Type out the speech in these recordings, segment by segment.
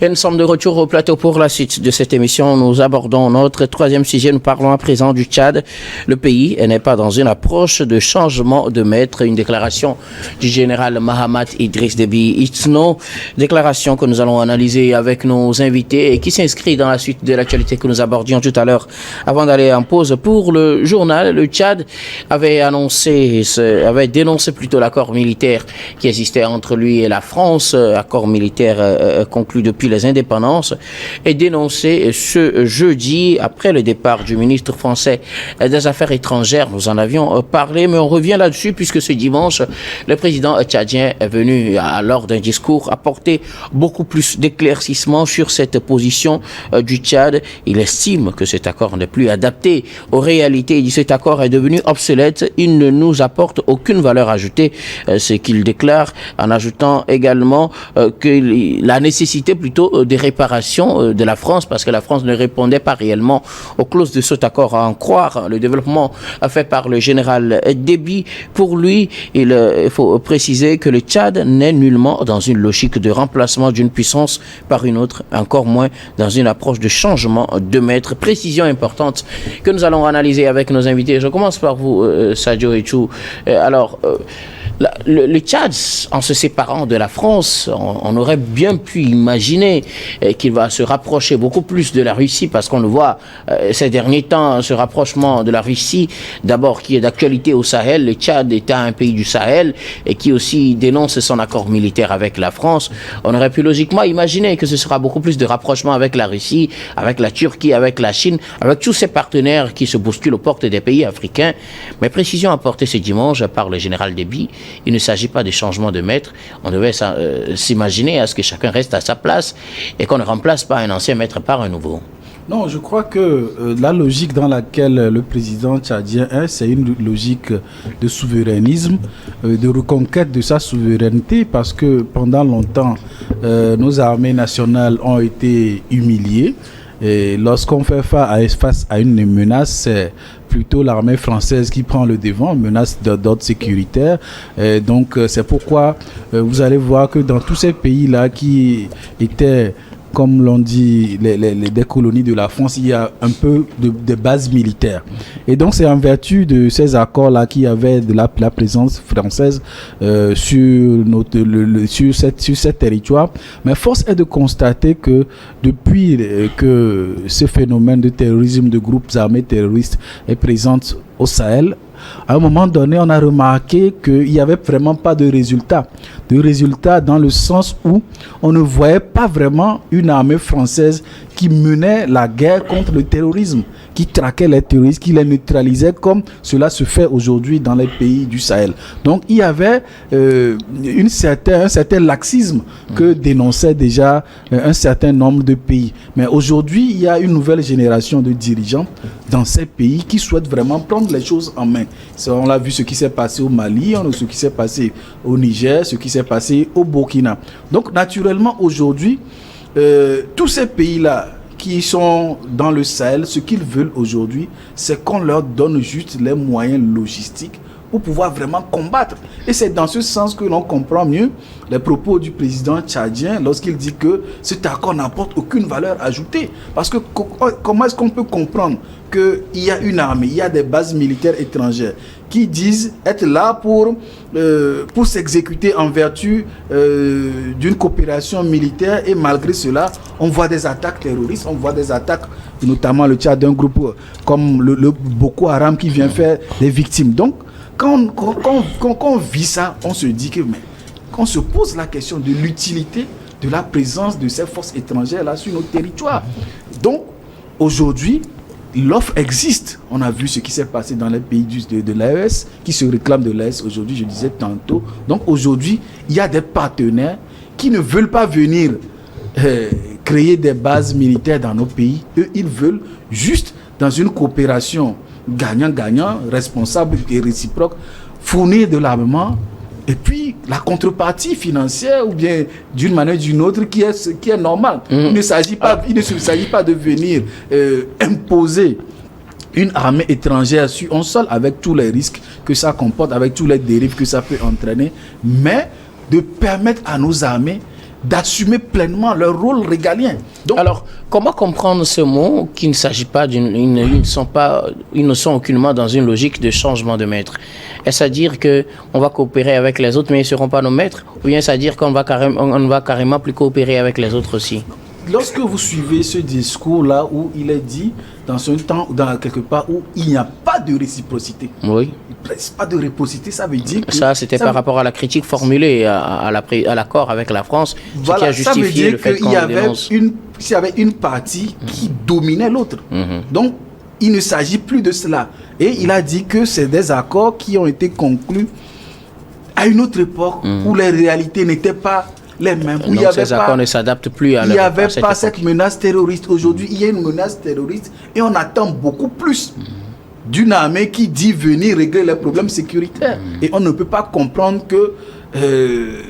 Et nous sommes de retour au plateau pour la suite de cette émission. Nous abordons notre troisième sujet. Nous parlons à présent du Tchad. Le pays n'est pas dans une approche de changement de maître. Une déclaration du général Mahamat Idriss Déby Itno. Déclaration que nous allons analyser avec nos invités et qui s'inscrit dans la suite de l'actualité que nous abordions tout à l'heure. Avant d'aller en pause pour le journal, le Tchad avait dénoncé plutôt l'accord militaire qui existait entre lui et la France, accord militaire conclu depuis les indépendances, et dénoncé ce jeudi après le départ du ministre français des Affaires étrangères. Nous en avions parlé, mais on revient là-dessus puisque ce dimanche, le président tchadien est venu, lors d'un discours, apporter beaucoup plus d'éclaircissements sur cette position du Tchad. Il estime que cet accord n'est plus adapté aux réalités. Il dit que cet accord est devenu obsolète. Il ne nous apporte aucune valeur ajoutée, ce qu'il déclare, en ajoutant également que la nécessité plutôt des réparations de la France, parce que la France ne répondait pas réellement aux clauses de cet accord, à en croire le développement fait par le général Déby. Pour lui, il faut préciser que le Tchad n'est nullement dans une logique de remplacement d'une puissance par une autre, encore moins dans une approche de changement de maître. Précision importante que nous allons analyser avec nos invités. Je commence par vous, Sadio Etchou. Alors, le Tchad, en se séparant de la France, on aurait bien pu imaginer qu'il va se rapprocher beaucoup plus de la Russie, parce qu'on le voit ces derniers temps, ce rapprochement de la Russie, d'abord qui est d'actualité au Sahel. Le Tchad est un pays du Sahel et qui aussi dénonce son accord militaire avec la France. On aurait pu logiquement imaginer que ce sera beaucoup plus de rapprochement avec la Russie, avec la Turquie, avec la Chine, avec tous ces partenaires qui se bousculent aux portes des pays africains. Mais précision apportée ce dimanche par le général Déby, il ne s'agit pas de changement de maître. On devait s'imaginer à ce que chacun reste à sa place et qu'on ne remplace pas un ancien maître par un nouveau. Non, je crois que la logique dans laquelle le président tchadien est, c'est une logique de souverainisme, de reconquête de sa souveraineté, parce que pendant longtemps, nos armées nationales ont été humiliées. Et lorsqu'on fait face à une menace, c'est plutôt l'armée française qui prend le devant, menace d'ordre sécuritaire. Et donc, c'est pourquoi vous allez voir que dans tous ces pays-là qui étaient, comme l'on dit, des colonies de la France, il y a un peu de bases militaires. Et donc, c'est en vertu de ces accords-là qu'il y avait de la présence française sur cet territoire. Mais force est de constater que depuis que ce phénomène de terrorisme, de groupes armés terroristes est présent au Sahel, à un moment donné, on a remarqué qu'il n'y avait vraiment pas de résultat. De résultat dans le sens où on ne voyait pas vraiment une armée française qui menait la guerre contre le terrorisme, qui traquait les terroristes, qui les neutralisait comme cela se fait aujourd'hui dans les pays du Sahel. Donc il y avait un certain laxisme que dénonçait déjà un certain nombre de pays. Mais aujourd'hui, il y a une nouvelle génération de dirigeants dans ces pays qui souhaitent vraiment prendre les choses en main. On l'a vu ce qui s'est passé au Mali, on a vu ce qui s'est passé au Niger, ce qui s'est passé au Burkina. Donc naturellement aujourd'hui, tous ces pays-là qui sont dans le Sahel, ce qu'ils veulent aujourd'hui, c'est qu'on leur donne juste les moyens logistiques pour pouvoir vraiment combattre. Et c'est dans ce sens que l'on comprend mieux les propos du président tchadien lorsqu'il dit que cet accord n'apporte aucune valeur ajoutée. Parce que comment est-ce qu'on peut comprendre qu'il y a une armée, il y a des bases militaires étrangères qui disent être là pour s'exécuter en vertu d'une coopération militaire, et malgré cela, on voit des attaques terroristes, on voit des attaques, notamment le Tchad d'un groupe comme le Boko Haram qui vient faire des victimes. Donc, quand on vit ça, on se dit que, mais quand on se pose la question de l'utilité de la présence de ces forces étrangères là sur nos territoires. Donc, aujourd'hui, l'offre existe. On a vu ce qui s'est passé dans les pays de l'AES, qui se réclament de l'AES aujourd'hui, je disais tantôt. Donc, aujourd'hui, il y a des partenaires qui ne veulent pas venir créer des bases militaires dans nos pays. Eux, ils veulent juste, dans une coopération gagnant-gagnant, responsable et réciproque, fournir de l'armement, et puis la contrepartie financière, ou bien d'une manière ou d'une autre, qui est normale. Il ne s'agit pas de venir imposer une armée étrangère sur un sol avec tous les risques que ça comporte, avec tous les dérives que ça peut entraîner, mais de permettre à nos armées d'assumer pleinement leur rôle régalien. Donc, alors, comment comprendre ce mot qu'il ne s'agit pas ils ne sont aucunement dans une logique de changement de maître? Est-ce à dire qu'on va coopérer avec les autres, mais ils ne seront pas nos maîtres? Ou bien c'est à dire qu'on ne va carrément plus coopérer avec les autres aussi? lorsque vous suivez ce discours-là où il est dit, dans un temps, dans quelque part où il n'y a pas de réciprocité. Oui. Pas de réciprocité, ça veut dire que... Ça, c'était par rapport à la critique formulée à l'accord avec la France, voilà, ce qui a justifié le fait qu'on dénonce. S'il y avait une partie qui dominait l'autre. Donc, il ne s'agit plus de cela. Et il a dit que c'est des accords qui ont été conclus à une autre époque où les réalités n'étaient pas les mêmes. Donc ces accords ne s'adaptent plus à il n'y avait pas cette cette menace terroriste. Aujourd'hui, il y a une menace terroriste et on attend beaucoup plus d'une armée qui dit venir régler les problèmes sécuritaires. Et on ne peut pas comprendre que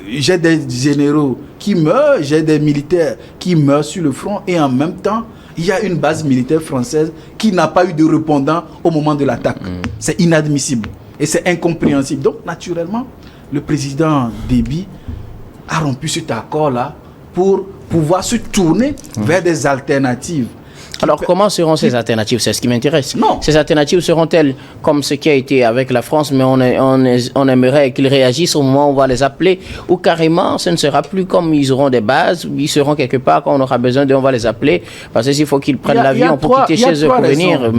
j'ai des généraux qui meurent, j'ai des militaires qui meurent sur le front et en même temps, il y a une base militaire française qui n'a pas eu de répondant au moment de l'attaque. C'est inadmissible et c'est incompréhensible. Donc, naturellement, le président Déby a rompu cet accord-là pour pouvoir se tourner vers des alternatives. Alors, comment seront ces alternatives? C'est ce qui m'intéresse. Non. Ces alternatives seront-elles comme ce qui a été avec la France, mais on aimerait qu'ils réagissent au moment où on va les appeler, ou carrément, ce ne sera plus comme ils auront des bases, ils seront quelque part quand on aura besoin d'eux, on va les appeler, parce que s'il faut qu'ils prennent l'avion pour quitter chez eux pour venir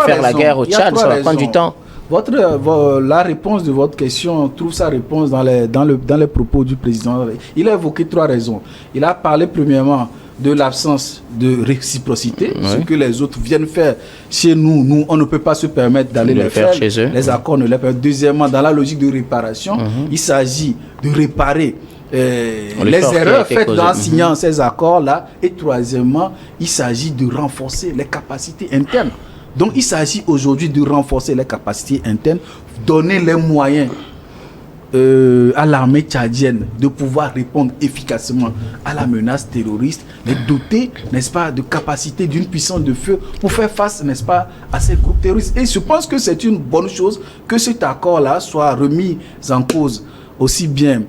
faire la guerre au Tchad, ça va prendre du temps. La réponse de votre question, on trouve sa réponse dans les propos du président. Il a évoqué 3 raisons. Il a parlé premièrement de l'absence de réciprocité, ce que les autres viennent faire chez nous. Nous, on ne peut pas se permettre d'aller les faire chez eux. Les accords ne les permettent. Deuxièmement, dans la logique de réparation, il s'agit de réparer les erreurs faites en signant ces accords-là. Et troisièmement, il s'agit de renforcer les capacités internes. Donc, il s'agit aujourd'hui de renforcer les capacités internes, donner les moyens à l'armée tchadienne de pouvoir répondre efficacement à la menace terroriste, les doter, n'est-ce pas, de capacités d'une puissance de feu pour faire face, n'est-ce pas, à ces groupes terroristes. Et je pense que c'est une bonne chose que cet accord-là soit remis en cause aussi bien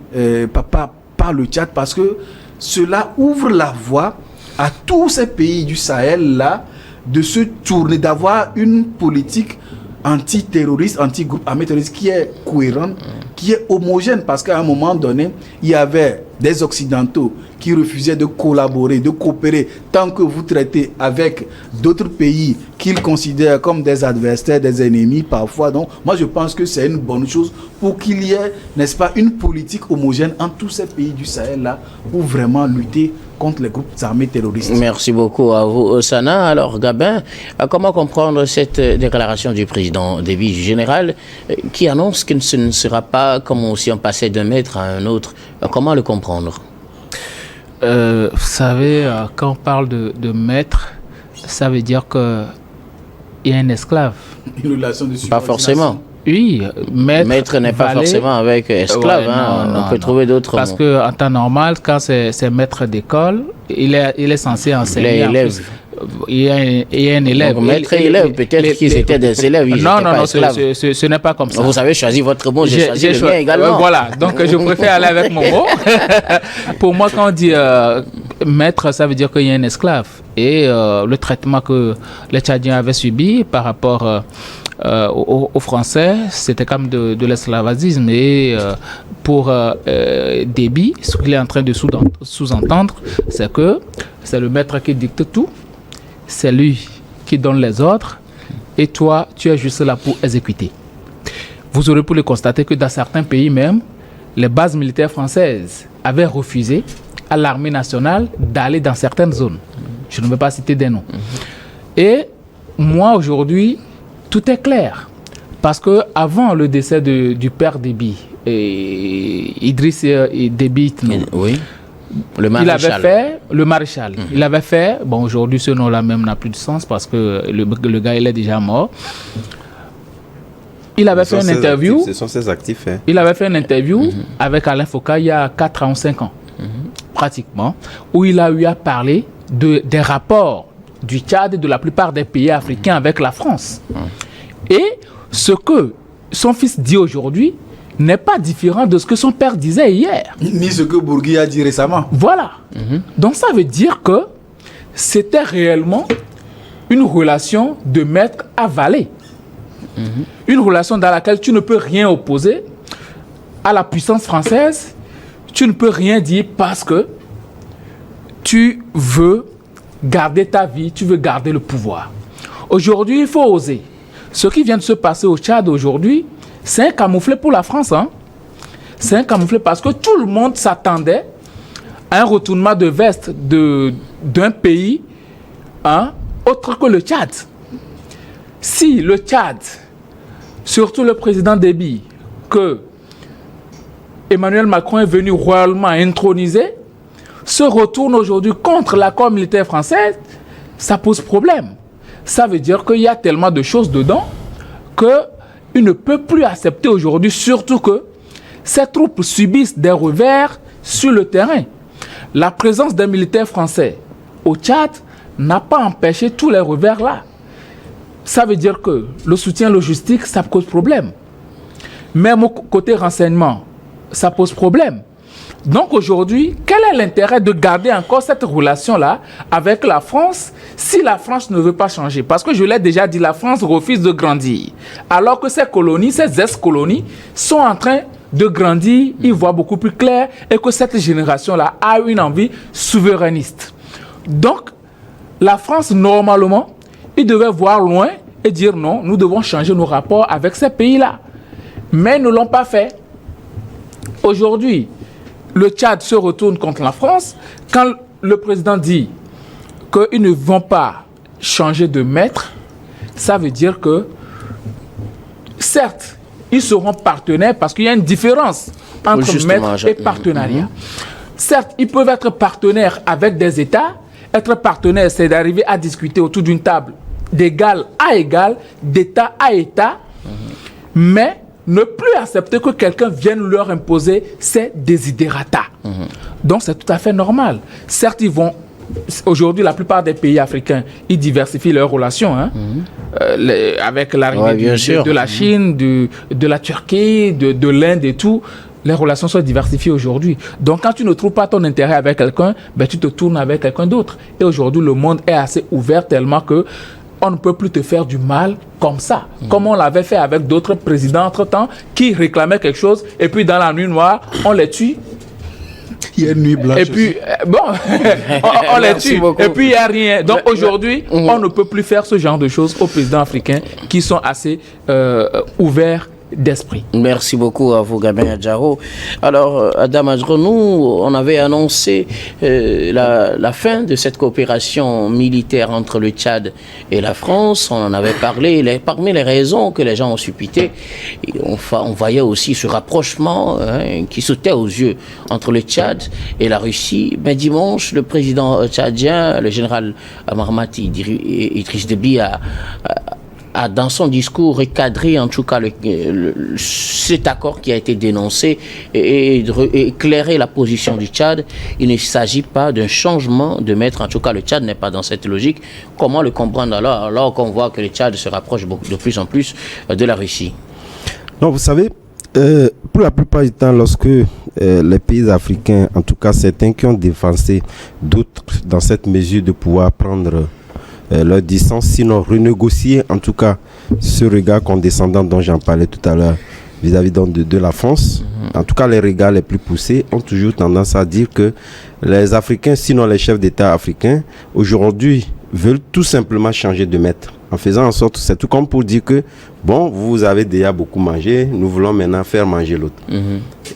par le Tchad, parce que cela ouvre la voie à tous ces pays du Sahel-là de se tourner, d'avoir une politique anti-terroriste, anti-groupe armé terroriste qui est cohérente, qui est homogène, parce qu'à un moment donné, il y avait des Occidentaux qui refusaient de collaborer, de coopérer, tant que vous traitez avec d'autres pays qu'ils considèrent comme des adversaires, des ennemis parfois. Donc, moi, je pense que c'est une bonne chose pour qu'il y ait, n'est-ce pas, une politique homogène en tous ces pays du Sahel-là pour vraiment lutter contre les groupes armés terroristes. Merci beaucoup à vous, Sana. Alors, Gabin, comment comprendre cette déclaration du président Déby général qui annonce que ce ne sera pas comme si on passait d'un maître à un autre? Comment le comprendre? Vous savez, quand on parle de maître, ça veut dire qu'il y a un esclave. Une relation de Pas forcément. Oui, maître n'est pas forcément avec esclave. On peut trouver d'autres mots. Parce qu'en temps normal, quand c'est maître d'école, il est censé enseigner. Il y a un élève. Donc, maître et élève, peut-être qu'ils étaient des élèves. Non, ce n'est pas comme ça. Vous avez choisi votre mot, j'ai choisi le mien également. Voilà, donc je préfère aller avec mon mot. Pour moi, quand on dit maître, ça veut dire qu'il y a un esclave. Et le traitement que les Tchadiens avaient subi par rapport aux Français, c'était comme de l'esclavagisme. Et pour Déby, ce qu'il est en train de sous-entendre, c'est que c'est le maître qui dicte tout, c'est lui qui donne les ordres, et toi, tu es juste là pour exécuter. Vous aurez pu le constater que dans certains pays même, les bases militaires françaises avaient refusé à l'armée nationale d'aller dans certaines zones. Je ne vais pas citer des noms. Et moi, aujourd'hui, tout est clair. Parce que avant le décès du père Déby, Idriss Déby Itno, le maréchal. Il avait fait, bon, aujourd'hui ce nom-là même n'a plus de sens parce que le gars il est déjà mort. Il avait fait une interview. Ce sont ses actifs. Hein. Il avait fait une interview avec Alain Foka il y a 4 ans, 5 ans, pratiquement, où il a eu à parler des rapports du Tchad et de la plupart des pays africains avec la France. Et ce que son fils dit aujourd'hui, n'est pas différent de ce que son père disait hier. Ni ce que Bourgui a dit récemment. Voilà. Donc ça veut dire que c'était réellement une relation de maître à valet. Une relation dans laquelle tu ne peux rien opposer à la puissance française. Tu ne peux rien dire parce que tu veux garder ta vie, tu veux garder le pouvoir. Aujourd'hui, il faut oser. Ce qui vient de se passer au Tchad aujourd'hui, c'est un camouflet pour la France. Hein? C'est un camouflet parce que tout le monde s'attendait à un retournement de veste d'un pays autre que le Tchad. Si le Tchad, surtout le président Déby, que Emmanuel Macron est venu royalement introniser, se retourne aujourd'hui contre l'accord militaire français, ça pose problème. Ça veut dire qu'il y a tellement de choses dedans qu'il ne peut plus accepter aujourd'hui, surtout que ces troupes subissent des revers sur le terrain. La présence des militaires français au Tchad n'a pas empêché tous les revers là. Ça veut dire que le soutien logistique, ça pose problème. Même au côté renseignement, ça pose problème. Donc aujourd'hui, quel est l'intérêt de garder encore cette relation-là avec la France si la France ne veut pas changer? Parce que je l'ai déjà dit, la France refuse de grandir. Alors que ces colonies, ces ex-colonies, sont en train de grandir, ils voient beaucoup plus clair et que cette génération-là a une envie souverainiste. Donc, la France, normalement, il devait voir loin et dire non, nous devons changer nos rapports avec ces pays-là. Mais ils ne l'ont pas fait. Aujourd'hui, le Tchad se retourne contre la France. Quand le président dit qu'ils ne vont pas changer de maître, ça veut dire que, certes, ils seront partenaires parce qu'il y a une différence entre maître et partenariat. Certes, ils peuvent être partenaires avec des États. Être partenaire, c'est d'arriver à discuter autour d'une table d'égal à égal, d'État à État, mais ne plus accepter que quelqu'un vienne leur imposer ses desiderata. Donc c'est tout à fait normal. Certes, ils vont... Aujourd'hui, la plupart des pays africains, ils diversifient leurs relations avec l'arrivée de la Chine, de la Turquie, de l'Inde et tout. Les relations sont diversifiées aujourd'hui. Donc, quand tu ne trouves pas ton intérêt avec quelqu'un, ben, tu te tournes avec quelqu'un d'autre. Et aujourd'hui, le monde est assez ouvert tellement que on ne peut plus te faire du mal comme ça. Comme on l'avait fait avec d'autres présidents entre-temps qui réclamaient quelque chose et puis dans la nuit noire, on les tue. Il y a une nuit blanche. Et puis, on les tue. Beaucoup. Et puis, il n'y a rien. Donc, aujourd'hui, on ne peut plus faire ce genre de choses aux présidents africains qui sont assez ouverts d'esprit. Merci beaucoup à vous, Gabin Adjaro. Alors, Adam Adjaro, nous, on avait annoncé la fin de cette coopération militaire entre le Tchad et la France. On en avait parlé. Parmi les raisons que les gens ont supputées, on voyait aussi ce rapprochement qui sautait aux yeux entre le Tchad et la Russie. Ben, dimanche, le président tchadien, le général Mahamat Idriss Déby, a dans son discours recadré en tout cas cet accord qui a été dénoncé et éclairé la position du Tchad. Il ne s'agit pas d'un changement de maître, en tout cas le Tchad n'est pas dans cette logique. Comment le comprendre alors qu'on voit que le Tchad se rapproche de plus en plus de la Russie? Non, vous savez, pour la plupart du temps, lorsque les pays africains, en tout cas certains qui ont défoncé d'autres dans cette mesure de pouvoir prendre leur distance, sinon renégocier en tout cas ce regard condescendant dont j'en parlais tout à l'heure vis-à-vis de la France. En tout cas, les regards les plus poussés ont toujours tendance à dire que les Africains, sinon les chefs d'État africains, aujourd'hui veulent tout simplement changer de maître. En faisant en sorte, c'est tout comme pour dire que, bon, vous avez déjà beaucoup mangé, nous voulons maintenant faire manger l'autre.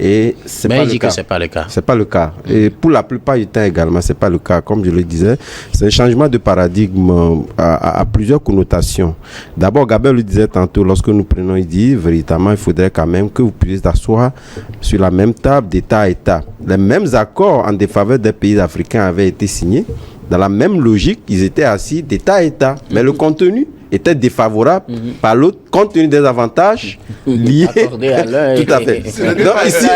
Et c'est pas le cas. C'est pas le cas. C'est pas le cas. Et pour la plupart du temps également, c'est pas le cas. Comme je le disais, c'est un changement de paradigme à plusieurs connotations. D'abord, Gabin le disait tantôt, lorsque nous prenons, il dit, véritablement, il faudrait quand même que vous puissiez asseoir sur la même table d'État à État. Les mêmes accords en défaveur des pays africains avaient été signés. Dans la même logique, ils étaient assis d'État à État. Mais le contenu était défavorable par l'autre, compte tenu des avantages liés. Accordés à l'un. Tout à fait. Donc ici,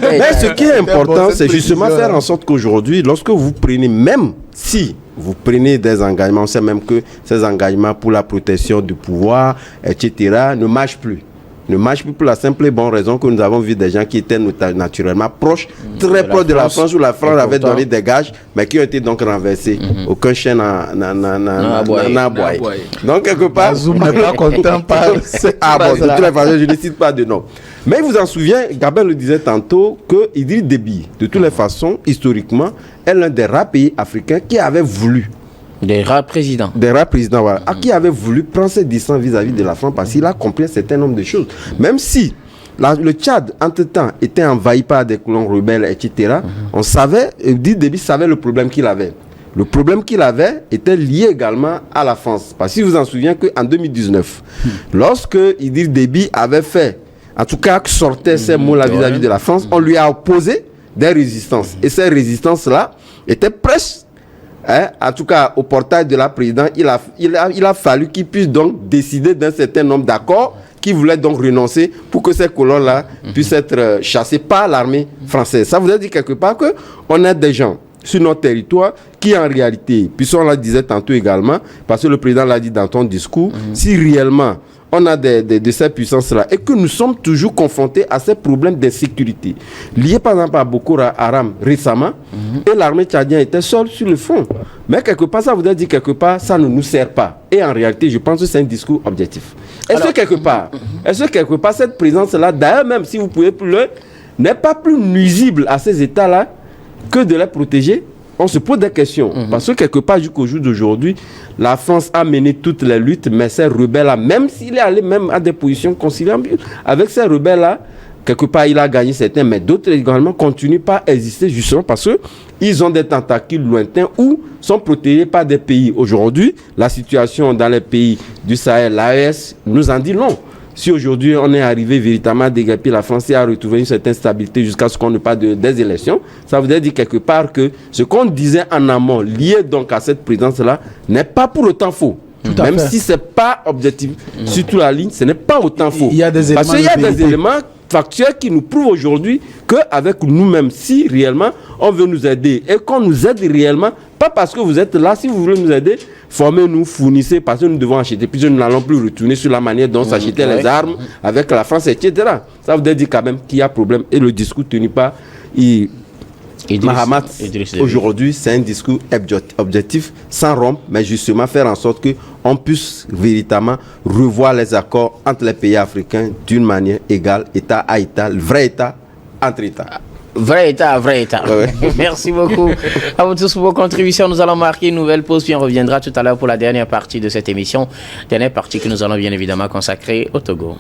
mais ce qui est important, c'est justement faire en sorte qu'aujourd'hui, lorsque vous prenez, même si vous prenez des engagements, on sait même que ces engagements pour la protection du pouvoir, etc., ne marchent plus. Ne marche plus pour la simple et bonne raison que nous avons vu des gens qui étaient naturellement proches, très proches de la France, où la France avait donné des gages, mais qui ont été donc renversés. Aucun chien n'a aboyé. Donc, quelque part... Bazoum n'est pas content par cette bon, de toutes les façons, je ne cite pas de nom. Mais il vous en souvient, Gabriel le disait tantôt, que Idriss Déby, de toutes les façons, historiquement, est l'un des rares pays africains qui avait voulu des rares présidents. Des rares présidents, voilà. Qui avait voulu prendre ses distances vis-à-vis de la France parce qu'il a compris un certain nombre de choses. Même si le Tchad, entre-temps, était envahi par des colons rebelles, etc., on savait, Idriss Déby savait le problème qu'il avait. Le problème qu'il avait était lié également à la France. Parce qu'il vous en souvient qu'en 2019, lorsque Idriss Déby avait fait, en tout cas, sortait ces mots-là vis-à-vis de la France, on lui a opposé des résistances. Et ces résistances-là étaient presque, en tout cas au portail de la présidence, il a fallu qu'il puisse donc décider d'un certain nombre d'accords qui voulaient donc renoncer pour que ces colons-là puissent être chassés par l'armée française. Ça voudrait dire quelque part qu'on a des gens sur notre territoire qui en réalité, puisqu'on l'a disait tantôt également, parce que le président l'a dit dans ton discours, si réellement on a de ces puissances-là et que nous sommes toujours confrontés à ces problèmes d'insécurité liés par exemple à Boko Haram récemment et l'armée tchadienne était seule sur le front. Mais quelque part, ça voudrait dire quelque part, ça ne nous sert pas. Et en réalité, je pense que c'est un discours objectif. Est-ce que quelque part, cette présence-là, d'ailleurs même si vous pouvez plus n'est pas plus nuisible à ces États-là que de les protéger? On se pose des questions. Parce que quelque part, jusqu'au jour d'aujourd'hui, la France a mené toutes les luttes, mais ces rebelles-là, même s'il est allé même à des positions considérables, avec ces rebelles-là, quelque part, il a gagné certains, mais d'autres également continuent pas à exister justement parce qu'ils ont des tentacules lointains ou sont protégés par des pays. Aujourd'hui, la situation dans les pays du Sahel, l'AES, nous en dit non. Si aujourd'hui on est arrivé véritablement à déguerpir la France et à retrouver une certaine stabilité jusqu'à ce qu'on ne parle des élections, ça veut dire quelque part que ce qu'on disait en amont, lié donc à cette présidence-là, n'est pas pour autant faux. Même si ce n'est pas objectif sur toute la ligne, ce n'est pas autant faux. Il y a des éléments, parce qu'il y a des éléments factuels qui nous prouvent aujourd'hui qu'avec nous-mêmes, si réellement on veut nous aider et qu'on nous aide réellement, pas parce que vous êtes là, si vous voulez nous aider, formez-nous, fournissez, parce que nous devons acheter. Puis nous n'allons plus retourner sur la manière dont s'achetaient les armes avec la France, etc. Ça veut dire quand même qu'il y a problème. Et le discours tenu par Mahamat, aujourd'hui, c'est un discours objectif, sans rompre, mais justement faire en sorte qu'on puisse véritablement revoir les accords entre les pays africains d'une manière égale, État à État, le vrai État entre États. Vrai État. Ouais. Merci beaucoup à vous tous pour vos contributions. Nous allons marquer une nouvelle pause, puis on reviendra tout à l'heure pour la dernière partie de cette émission. Dernière partie que nous allons bien évidemment consacrer au Togo.